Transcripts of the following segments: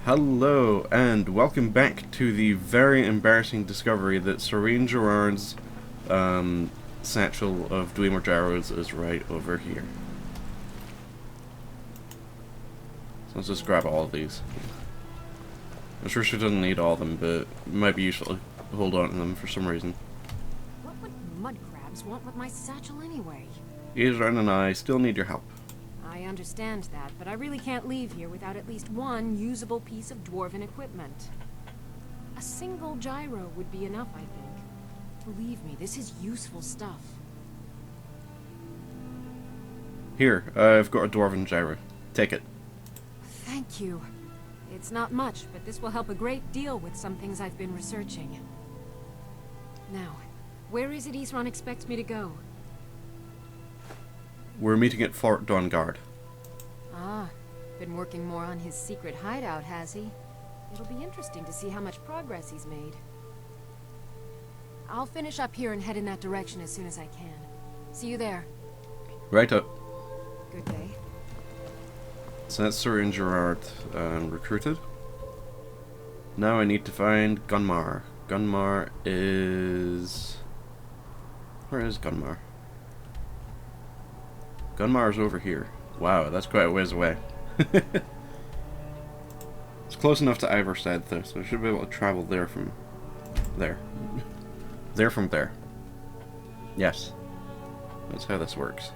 Hello, and welcome back to the very embarrassing discovery that Serene Gerard's satchel of Dwarven Gyros is right over here. So let's just grab all of these. I'm sure she doesn't need all of them, but it might be useful to hold on to them for some reason. What would mud crabs want with my satchel anyway? Isran and I still need your help. I understand that, but I really can't leave here without at least one usable piece of dwarven equipment. A single gyro would be enough, I think. Believe me, this is useful stuff. Here, I've got a Dwarven Gyro. Take it. Thank you. It's not much, but this will help a great deal with some things I've been researching. Now, where is it Isran expects me to go? We're meeting at Fort Dawnguard. Ah, been working more on his secret hideout, has he? It'll be interesting to see how much progress he's made. I'll finish up here and head in that direction as soon as I can. See you there. Right up. Good day. So that's Serene Gerard recruited. Now I need to find Gunmar. Gunmar is... Where is Gunmar? Gunmar's over here. Wow, that's quite a ways away. It's close enough to Iverstead though, so I should be able to travel there from there. There from there. Yes. That's how this works.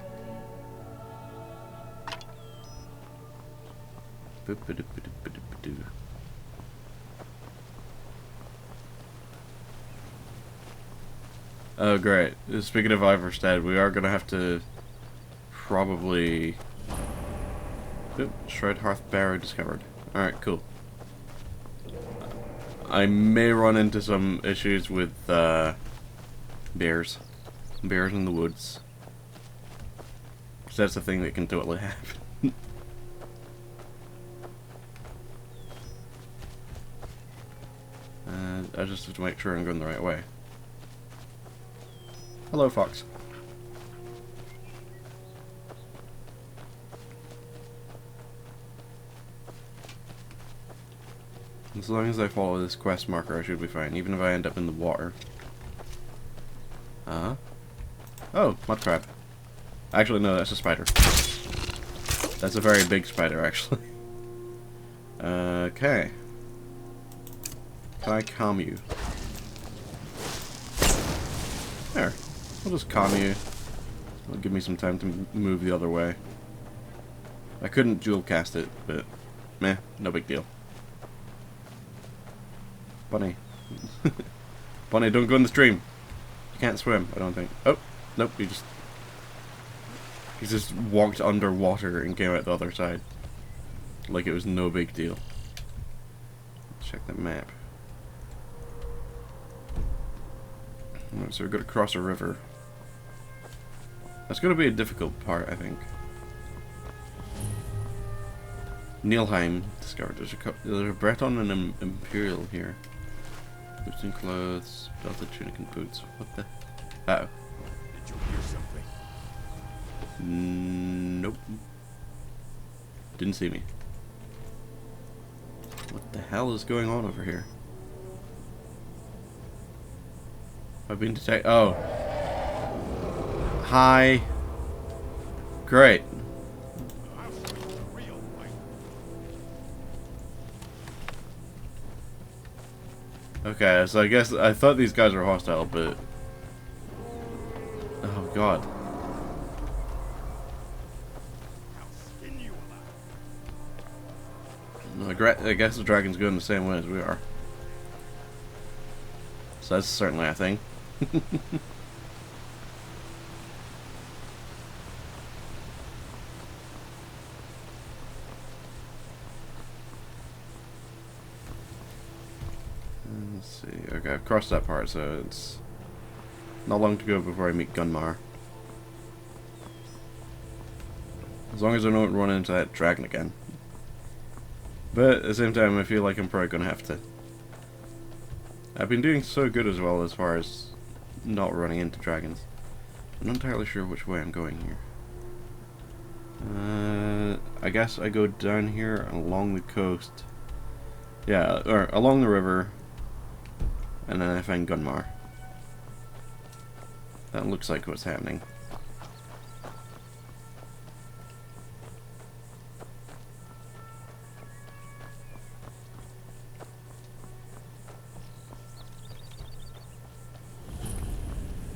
Oh great. Speaking of Iverstead, we are gonna have to probably... Oop, Shred Hearth Barrow discovered. Alright, cool. I may run into some issues with bears. Bears in the woods. Because that's a thing that can totally happen. I just have to make sure I'm going the right way. Hello, fox. As long as I follow this quest marker, I should be fine, even if I end up in the water. Oh, mud crab. Actually, no, that's a spider. That's a very big spider, actually. Okay. Can I calm you? There. I'll just calm you. It'll give me some time to move the other way. I couldn't dual cast it, but meh, no big deal. Bunny. Bunny, don't go in the stream. You can't swim, I don't think. Oh, nope, he just walked underwater and came out the other side. Like it was no big deal. Check the map. Alright, so we've got to cross a river. That's going to be a difficult part, I think. Nilheim discovered. There's a Breton and an Imperial here. Boots and clothes, belted tunic and boots. What the? Uh-oh. Did you hear something? Nope. Didn't see me. What the hell is going on over here? I've been detected. Oh. Hi. Great. Okay, so I guess I thought these guys were hostile, but oh god. I guess the dragon's going the same way as we are. So that's certainly a thing. Let's see. Okay, I've crossed that part, so it's not long to go before I meet Gunmar. As long as I don't run into that dragon again. But at the same time, I feel like I'm probably going to have to. I've been doing so good as well as far as not running into dragons. I'm not entirely sure which way I'm going here. I guess I go down here along the coast Yeah, or along the river, and then I find Gunmar. That looks like what's happening.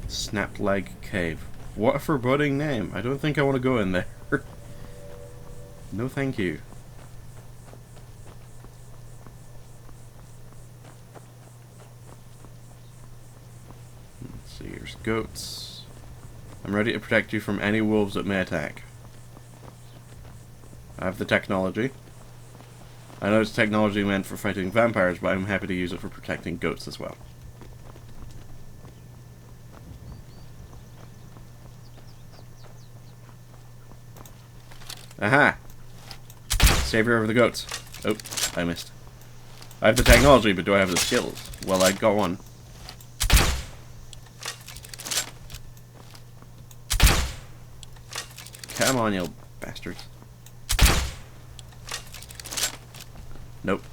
Snapped Leg Cave. What a foreboding name. I don't think I want to go in there. No thank you. Let's see, here's goats. I'm ready to protect you from any wolves that may attack. I have the technology. I know it's technology meant for fighting vampires, but I'm happy to use it for protecting goats as well. Aha! Savior of the goats. Oh, I missed. I have the technology, but do I have the skills? Well, I got one. Come on, you bastards. Nope.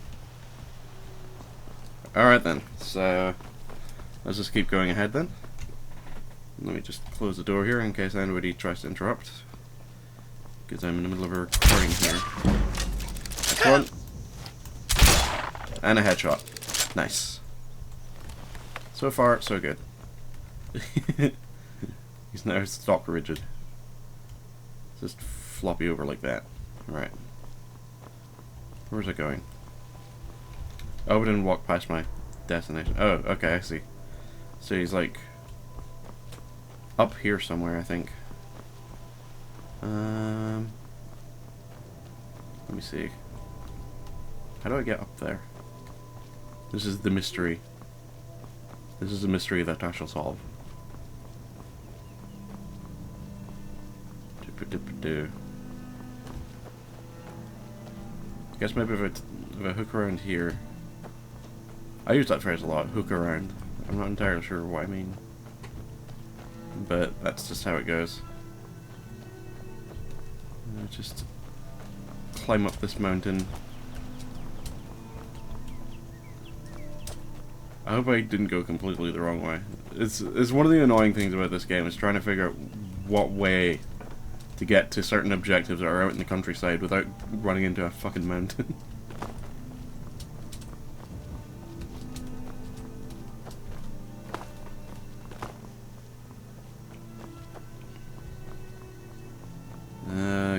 Alright then, so let's just keep going ahead then. Let me just close the door here in case anybody tries to interrupt. Because I'm in the middle of a recording here. That's one. And a headshot. Nice. So far, so good. He's now stock rigid. Just flop you over like that. Alright. Where's it going? Oh, I didn't walk past my destination. Oh, okay, I see. So he's like up here somewhere, I think. Let me see. How do I get up there? This is the mystery. This is a mystery that I shall solve. I guess maybe if I hook around here. I use that phrase a lot, hook around. I'm not entirely sure what I mean. But that's just how it goes. Just climb up this mountain. I hope I didn't go completely the wrong way. It's one of the annoying things about this game is trying to figure out what way to get to certain objectives that are out in the countryside without running into a fucking mountain.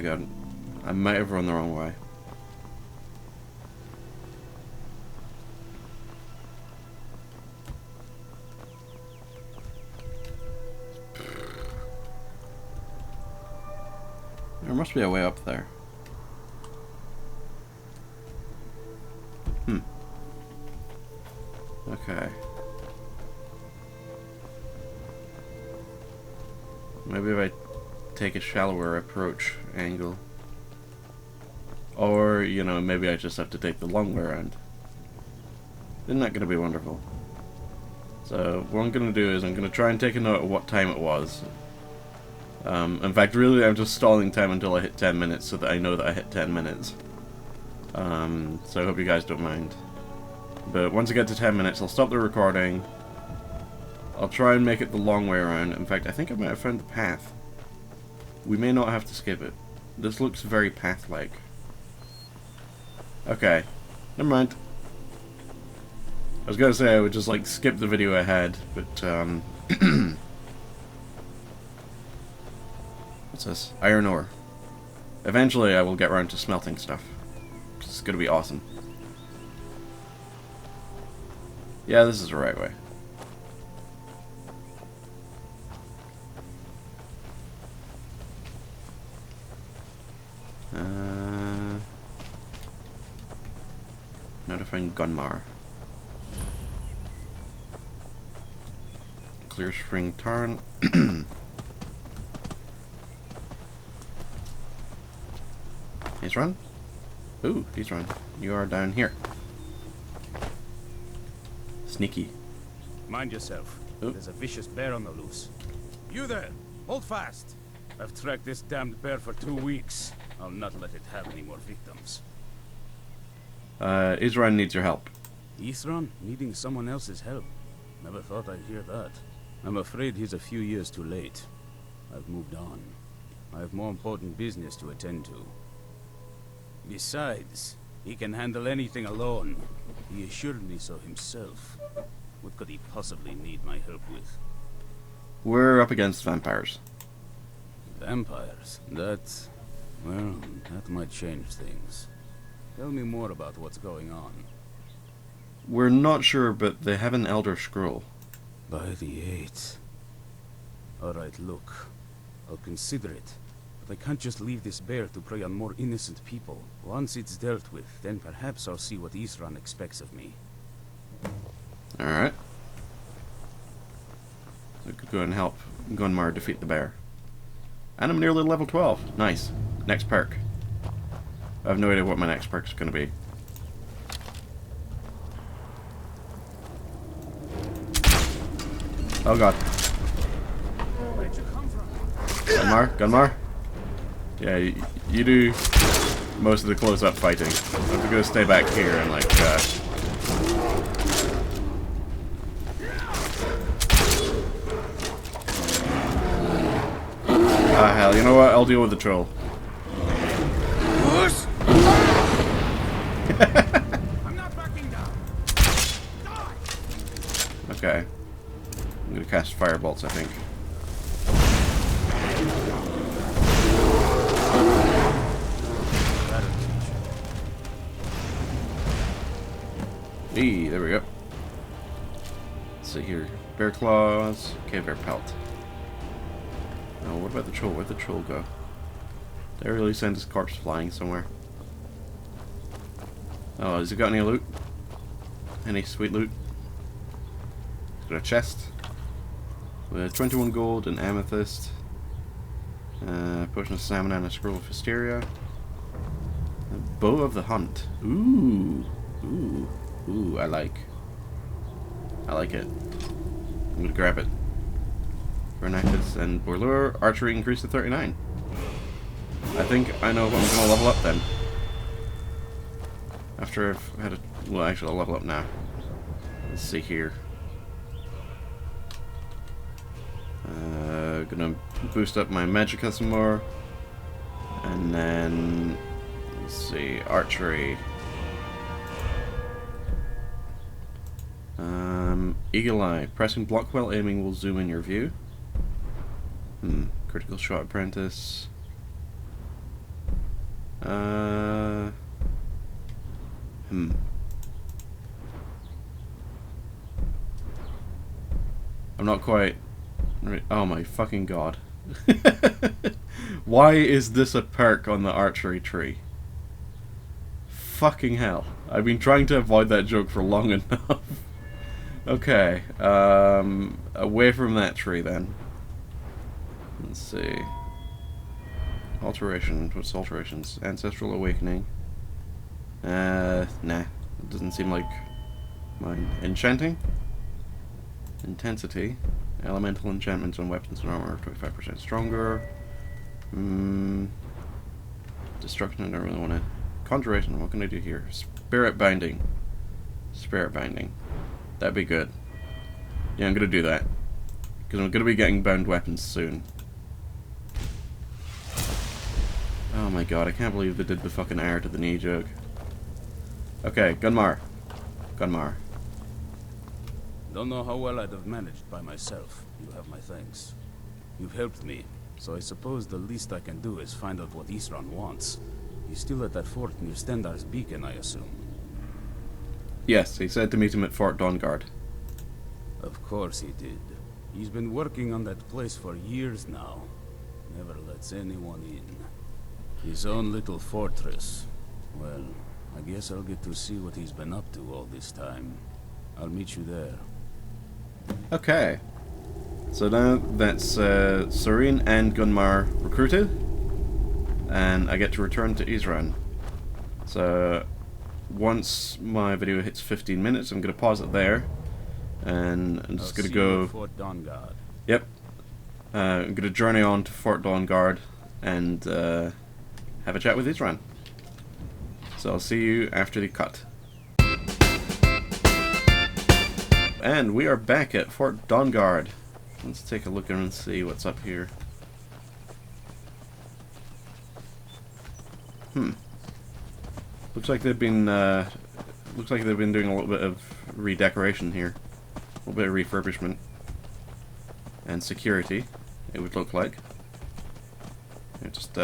God. I might have run the wrong way. There must be a way up there. Okay. Maybe if I take a shallower approach angle. Or, you know, maybe I just have to take the long way around. Isn't that going to be wonderful? So, what I'm going to do is I'm going to try and take a note of what time it was. In fact, really, I'm just stalling time until I hit 10 minutes so that I know that I hit 10 minutes. So I hope you guys don't mind. But once I get to 10 minutes, I'll stop the recording. I'll try and make it the long way around. In fact, I think I might have found the path. We may not have to skip it. This looks very path-like. Okay. Never mind. I was gonna say I would just, like, skip the video ahead, but, what's this? Iron ore. Eventually I will get around to smelting stuff. It's gonna be awesome. Yeah, this is the right way. Now to find Gunmar. Clear Spring Tarn. Isran? Ooh, Isran. You are down here. Sneaky. Mind yourself. Ooh. There's a vicious bear on the loose. You there! Hold fast! I've tracked this damned bear for 2 weeks. I'll not let it have any more victims. Isran needs your help. Isran needing someone else's help. Never thought I'd hear that. I'm afraid he's a few years too late. I've moved on. I have more important business to attend to. Besides, he can handle anything alone. He assured me so himself. What could he possibly need my help with? We're up against vampires. Vampires? Well, that might change things. Tell me more about what's going on. We're not sure, but they have an Elder Scroll. By the 8th. Alright, look. I'll consider it. But I can't just leave this bear to prey on more innocent people. Once it's dealt with, then perhaps I'll see what Isran expects of me. Alright. I could go and help Gunmar defeat the bear. And I'm nearly level 12. Nice. Next perk. I have no idea what my next perk is going to be. Oh god. Where'd you come from? Gunmar? Yeah, you do most of the close-up fighting. I'm gonna stay back here and like, ah hell, you know what? I'll deal with the troll. I'm not backing down. Die! Okay. I'm gonna cast firebolts, I think. Hey, there we go. Let's see here. Bear claws. Okay, bear pelt. Oh, what about the troll? Where'd the troll go? Did I really send his corpse flying somewhere? Oh, has he got any loot? Any sweet loot? He's got a chest with 21 gold and amethyst. Potion of salmon and a scroll of hysteria. A bow of the hunt. Ooh. Ooh. Ooh, I like it. I'm gonna grab it. Vernacus and Bourlure. Archery increased to 39. I think I know what I'm gonna level up then. After I've had a... Well, actually, I'll level up now. Let's see here. Gonna boost up my Magicka some more. And then... Let's see, Archery. Eagle Eye. Pressing block while aiming will zoom in your view. Critical Shot Apprentice. I'm not quite... Oh my fucking god. Why is this a perk on the archery tree? Fucking hell. I've been trying to avoid that joke for long enough. Okay, away from that tree then. Let's see. Alteration. What's alterations? Ancestral Awakening. Nah. It doesn't seem like mine. Enchanting? Intensity. Elemental enchantments on weapons and armor 25% stronger. Destruction, I don't really want to. Conjuration, what can I do here? Spirit Binding. Spirit Binding. That'd be good. Yeah, I'm gonna do that. Because I'm gonna be getting bound weapons soon. Oh my god, I can't believe they did the fucking arrow to the knee joke. Okay, Gunmar. Don't know how well I'd have managed by myself. You have my thanks. You've helped me, so I suppose the least I can do is find out what Isran wants. He's still at that fort near Stendar's beacon, I assume. Yes, he said to meet him at Fort Dawnguard. Of course he did. He's been working on that place for years now. Never lets anyone in. His own little fortress. Well, I guess I'll get to see what he's been up to all this time. I'll meet you there. Okay. So now that's Serene and Gunmar recruited. And I get to return to Isran. So once my video hits 15 minutes, I'm going to pause it there. And I'm just going to go... Fort Dawnguard. Yep. I'm going to journey on to Fort Dawnguard and have a chat with Isran. So I'll see you after the cut. and we are back at Fort Dawnguard. Let's take a look and see what's up here. Looks like they've been doing a little bit of redecoration here, a little bit of refurbishment and security. It would look like. Just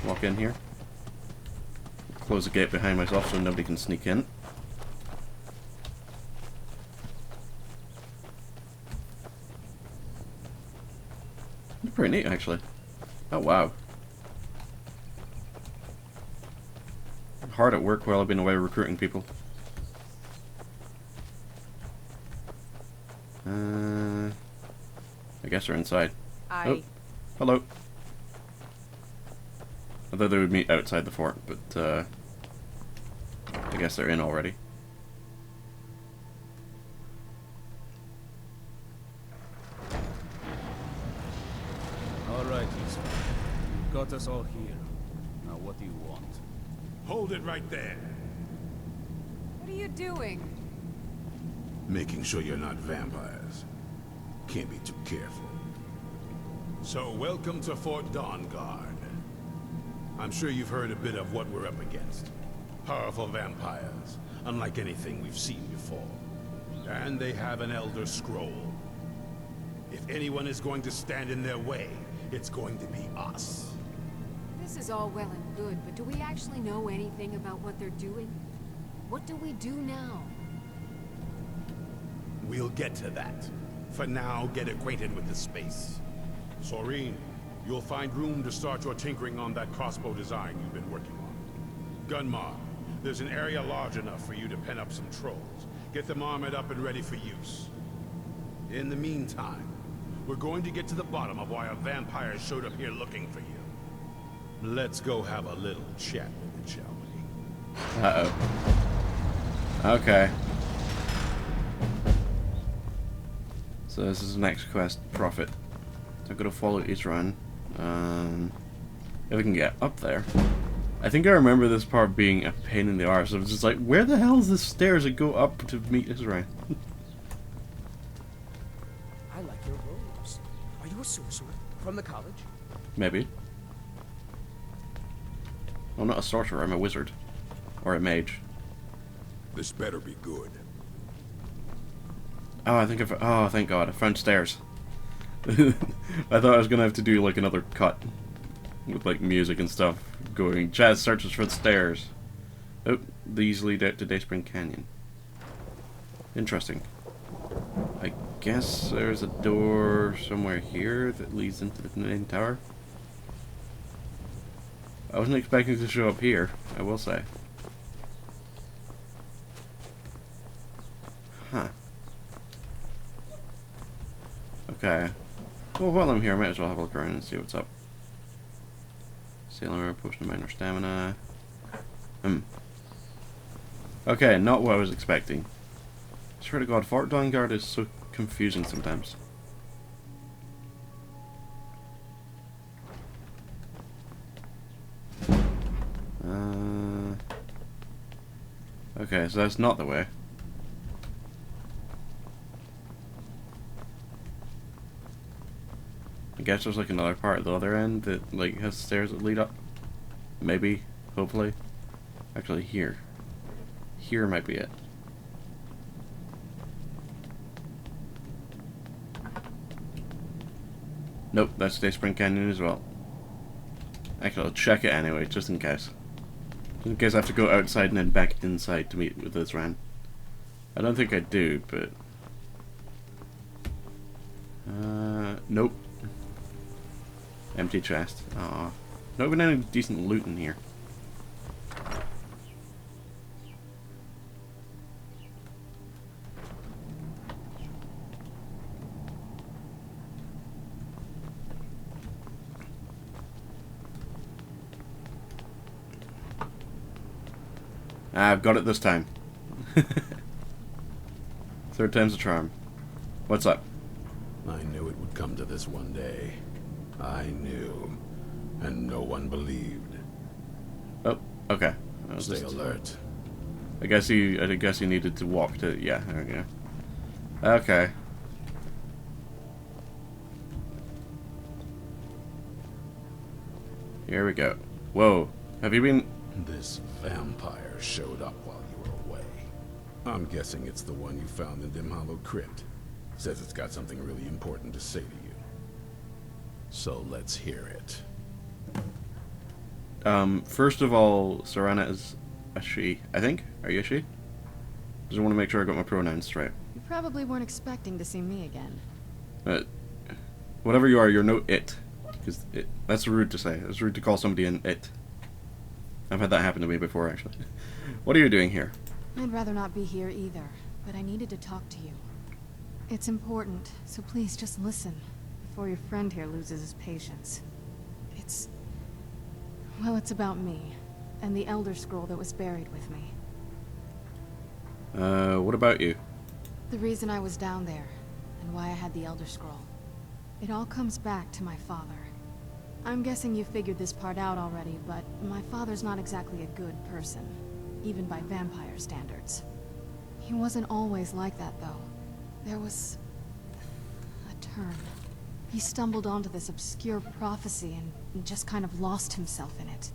walk in here. Close the gate behind myself so nobody can sneak in. Pretty neat, actually. Oh, wow. Hard at work while I've been away recruiting people. I guess they're inside. Oh, hello. I thought they would meet outside the fort, but I guess they're in already. Alright, Isran. You've got us all here. Now what do you want? Hold it right there. What are you doing? Making sure you're not vampires. Can't be too careful. So, welcome to Fort Dawnguard. I'm sure you've heard a bit of what we're up against. Powerful vampires, unlike anything we've seen before. And they have an Elder Scroll. If anyone is going to stand in their way, it's going to be us. This is all well and good, but do we actually know anything about what they're doing? What do we do now? We'll get to that. For now, get acquainted with the space. Serene, you'll find room to start your tinkering on that crossbow design you've been working on. Gunmar, there's an area large enough for you to pen up some trolls. Get them armored up and ready for use. In the meantime, we're going to get to the bottom of why a vampire showed up here looking for you. Let's go have a little chat with it, shall we? Uh-oh. Okay. So this is the next quest, Prophet. So I'm gonna follow Isran. If we can get up there. I think I remember this part being a pain in the arse. I was just like, where the hell is the stairs that go up to meet Isran? I like your robes. Are you a sorcerer from the college? Maybe. I'm not a sorcerer, I'm a wizard. Or a mage. This better be good. Oh, oh, thank God, I found stairs. I thought I was gonna have to do like another cut. With like music and stuff going. Chaz searches for the stairs. Oh, these lead out to Dayspring Canyon. Interesting. I guess there's a door somewhere here that leads into the main tower. I wasn't expecting to show up here, I will say. Huh. Okay. Well, while I'm here, I might as well have a look around and see what's up. Sailor, potion of minor stamina. Okay, not what I was expecting. I swear to God, Fort Dawnguard is so confusing sometimes. Okay, so that's not the way. I guess there's like another part at the other end that like has stairs that lead up. Maybe, hopefully. Actually, here. Here might be it. Nope, that's Dayspring Canyon as well. Actually, I'll check it anyway, just in case. Just in case I have to go outside and then back inside to meet with Isran. I don't think I do, but... nope. Empty chest. Aw. Not even any decent loot in here. I've got it this time. Third time's a charm. What's up? I knew it would come to this one day. I knew. And no one believed. Oh, okay. Stay alert. I guess he needed to walk to, yeah, there we go. Okay. Here we go. Whoa. Have you been... This vampire showed up while you were away. I'm guessing it's the one you found in Dim Hollow Crypt. Says it's got something really important to say to you. So let's hear it. First of all, Serana is a she, I think. Are you a she? Just want to make sure I got my pronouns straight. You probably weren't expecting to see me again. Whatever you are, you're no it. Because that's rude to say. It's rude to call somebody an it. I've had that happen to me before, actually. What are you doing here? I'd rather not be here either, but I needed to talk to you. It's important, so please just listen, before your friend here loses his patience. Well, it's about me, and the Elder Scroll that was buried with me. What about you? The reason I was down there, and why I had the Elder Scroll. It all comes back to my father. I'm guessing you figured this part out already, but my father's not exactly a good person, even by vampire standards. He wasn't always like that, though. There was a turn. He stumbled onto this obscure prophecy and just kind of lost himself in it.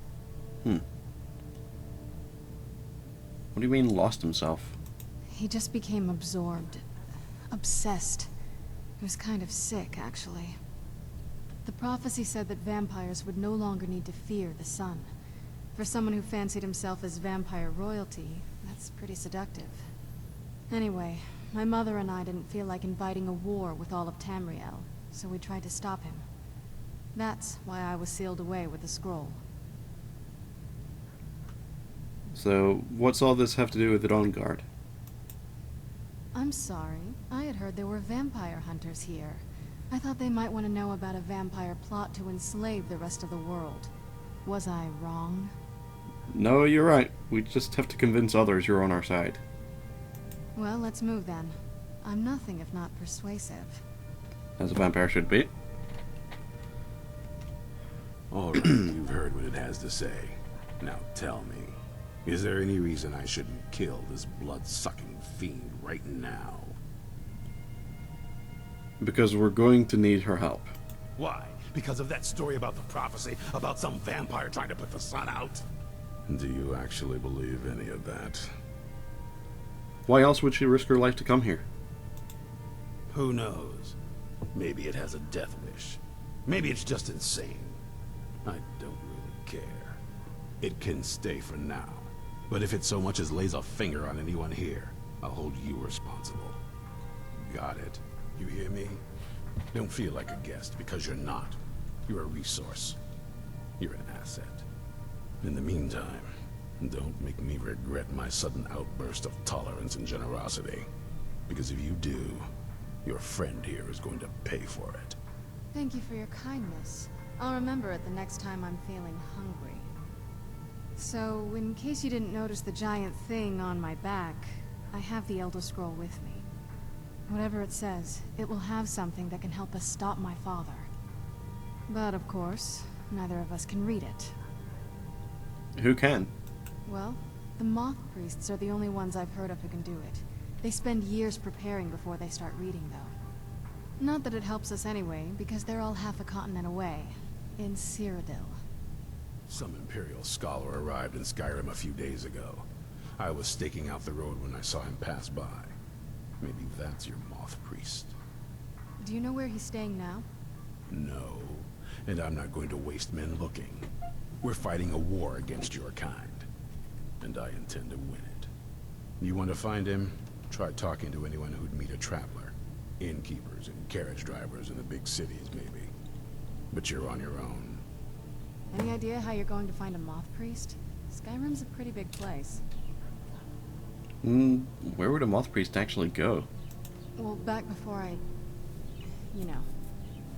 What do you mean, lost himself? He just became absorbed. Obsessed. He was kind of sick, actually. The prophecy said that vampires would no longer need to fear the sun. For someone who fancied himself as vampire royalty, that's pretty seductive. Anyway, my mother and I didn't feel like inviting a war with all of Tamriel, so we tried to stop him. That's why I was sealed away with the scroll. So, what's all this have to do with the Dawn Guard? I'm sorry. I had heard there were vampire hunters here. I thought they might want to know about a vampire plot to enslave the rest of the world. Was I wrong? No, you're right. We just have to convince others you're on our side. Well, let's move then. I'm nothing if not persuasive. As a vampire should be. Alright, you've heard what it has to say. Now tell me, is there any reason I shouldn't kill this blood-sucking fiend right now? Because we're going to need her help. Why? Because of that story about the prophecy, about some vampire trying to put the sun out? Do you actually believe any of that? Why else would she risk her life to come here? Who knows? Maybe it has a death wish. Maybe it's just insane. I don't really care. It can stay for now. But if it so much as lays a finger on anyone here, I'll hold you responsible. Got it? You hear me? Don't feel like a guest, because you're not. You're a resource. You're an asset. In the meantime, don't make me regret my sudden outburst of tolerance and generosity. Because if you do, your friend here is going to pay for it. Thank you for your kindness. I'll remember it the next time I'm feeling hungry. So, in case you didn't notice the giant thing on my back, I have the Elder Scroll with me. Whatever it says, it will have something that can help us stop my father. But of course, neither of us can read it. Who can? Well, the Moth Priests are the only ones I've heard of who can do it. They spend years preparing before they start reading, though. Not that it helps us anyway, because they're all half a continent away, in Cyrodiil. Some Imperial scholar arrived in Skyrim a few days ago. I was staking out the road when I saw him pass by. Maybe that's your Moth Priest. Do you know where he's staying now? No, and I'm not going to waste men looking. We're fighting a war against your kind, and I intend to win it. You want to find him? Try talking to anyone who'd meet a traveler. Innkeepers and carriage drivers in the big cities, maybe. But you're on your own. Any idea how you're going to find a Moth Priest? Skyrim's a pretty big place. Where would a Moth Priest actually go? Well, back before you know,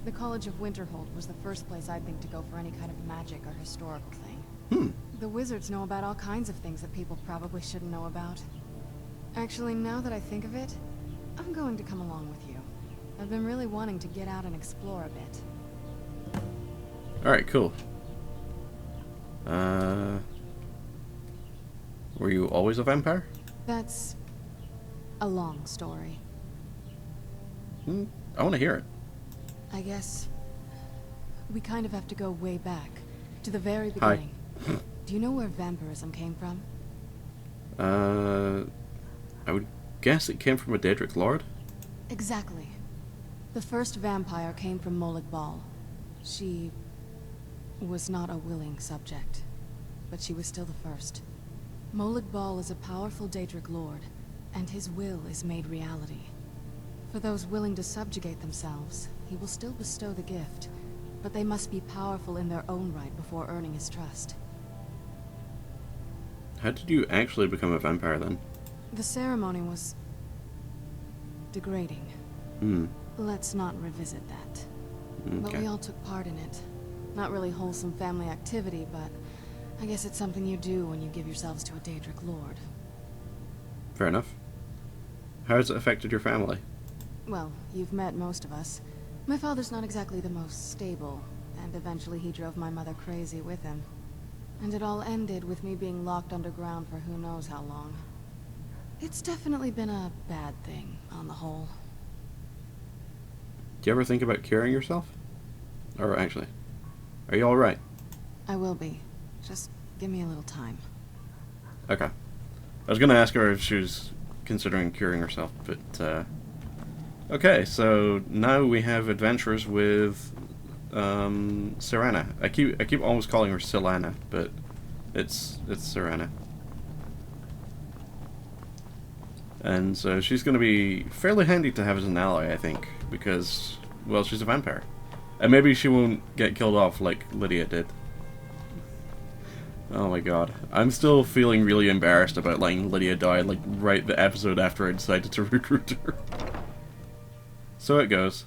the College of Winterhold was the first place I'd think to go for any kind of magic or historical thing. The wizards know about all kinds of things that people probably shouldn't know about. Actually, now that I think of it, I'm going to come along with you. I've been really wanting to get out and explore a bit. Alright, cool. Were you always a vampire? That's a long story. I want to hear it. I guess we kind of have to go way back, to the very Hi. beginning. Do you know where vampirism came from? I would guess it came from a Daedric Lord? Exactly. The first vampire came from Molag Bal. She was not a willing subject, but she was still the first. Molag Bal is a powerful Daedric Lord, and his will is made reality. For those willing to subjugate themselves, he will still bestow the gift, but they must be powerful in their own right before earning his trust. How did you actually become a vampire then? The ceremony was degrading. Let's not revisit that. But Okay. we all took part in it. Not really wholesome family activity, but I guess it's something you do when you give yourselves to a Daedric Lord. Fair enough. How has it affected your family? Well, you've met most of us. My father's not exactly the most stable, and eventually he drove my mother crazy with him. And it all ended with me being locked underground for who knows how long. It's definitely been a bad thing, on the whole. Do you ever think about curing yourself? Or actually, are you alright? I will be. Just give me a little time. Okay. I was gonna ask her if she was considering curing herself, but, okay, so now we have adventures with, Serana. I keep almost calling her Silana, but it's Serana. And so she's gonna be fairly handy to have as an ally, I think, because, well, she's a vampire. And maybe she won't get killed off like Lydia did. Oh my god. I'm still feeling really embarrassed about letting Lydia die, like, right the episode after I decided to recruit her. So it goes.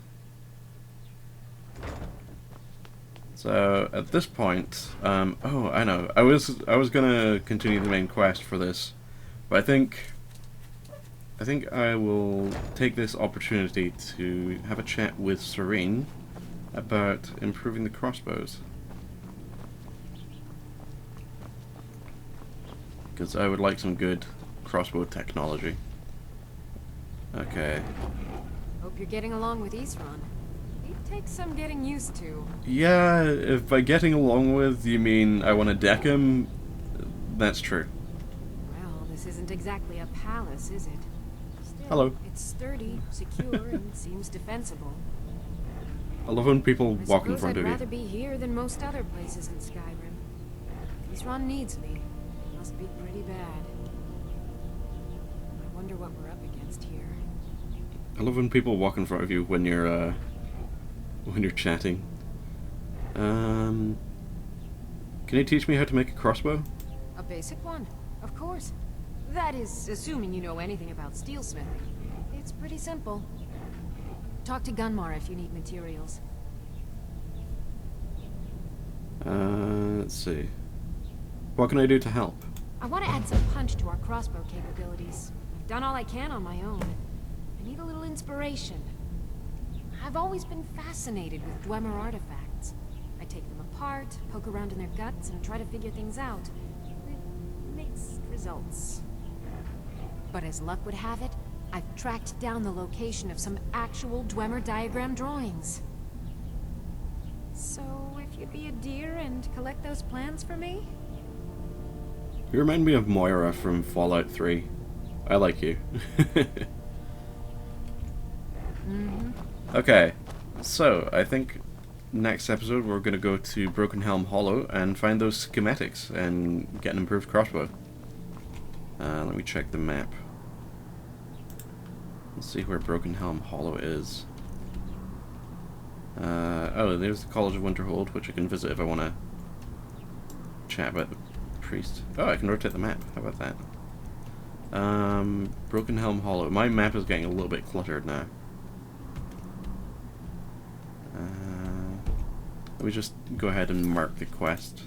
So, at this point, oh, I know. I was gonna continue the main quest for this, but I think I will take this opportunity to have a chat with Serene about improving the crossbows. Because I would like some good crossbow technology. Okay. Hope you're getting along with Isran. It takes some getting used to. Yeah, if by getting along with you mean I want to deck him, that's true. Well, this isn't exactly a palace, is it? Still, Hello. It's sturdy, secure, and seems defensible. I love when people I walk in suppose front I'd of you. rather be here than most other places in Skyrim. Isran needs me. It must be pretty bad. I wonder what we're up against here. I love when people walk in front of you when you're chatting. Can you teach me how to make a crossbow? A basic one, of course. That is, assuming you know anything about steelsmithing. It's pretty simple. Talk to Gunmar if you need materials. Let's see. What can I do to help? I want to add some punch to our crossbow capabilities. I've done all I can on my own. I need a little inspiration. I've always been fascinated with Dwemer artifacts. I take them apart, poke around in their guts, and try to figure things out. With mixed results. But as luck would have it, I've tracked down the location of some actual Dwemer diagram drawings. So, if you'd be a dear and collect those plans for me? You remind me of Moira from Fallout 3. I like you. Okay, so I think next episode we're going to go to Broken Helm Hollow and find those schematics and get an improved crossbow. Let me check the map. Let's see where Broken Helm Hollow is. Oh, there's the College of Winterhold, which I can visit if I want to chat about the priest. Oh, I can rotate the map. How about that? Broken Helm Hollow. My map is getting a little bit cluttered now. Let me just go ahead and mark the quest.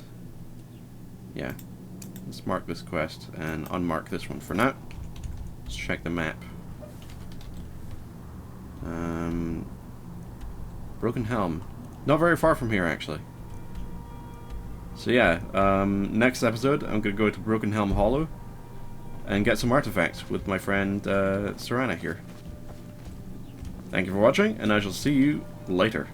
Yeah. Let's mark this quest and unmark this one for now. Let's check the map. Broken Helm. Not very far from here, actually. So yeah, next episode I'm going to go to Broken Helm Hollow and get some artifacts with my friend Serana here. Thank you for watching, and I shall see you later.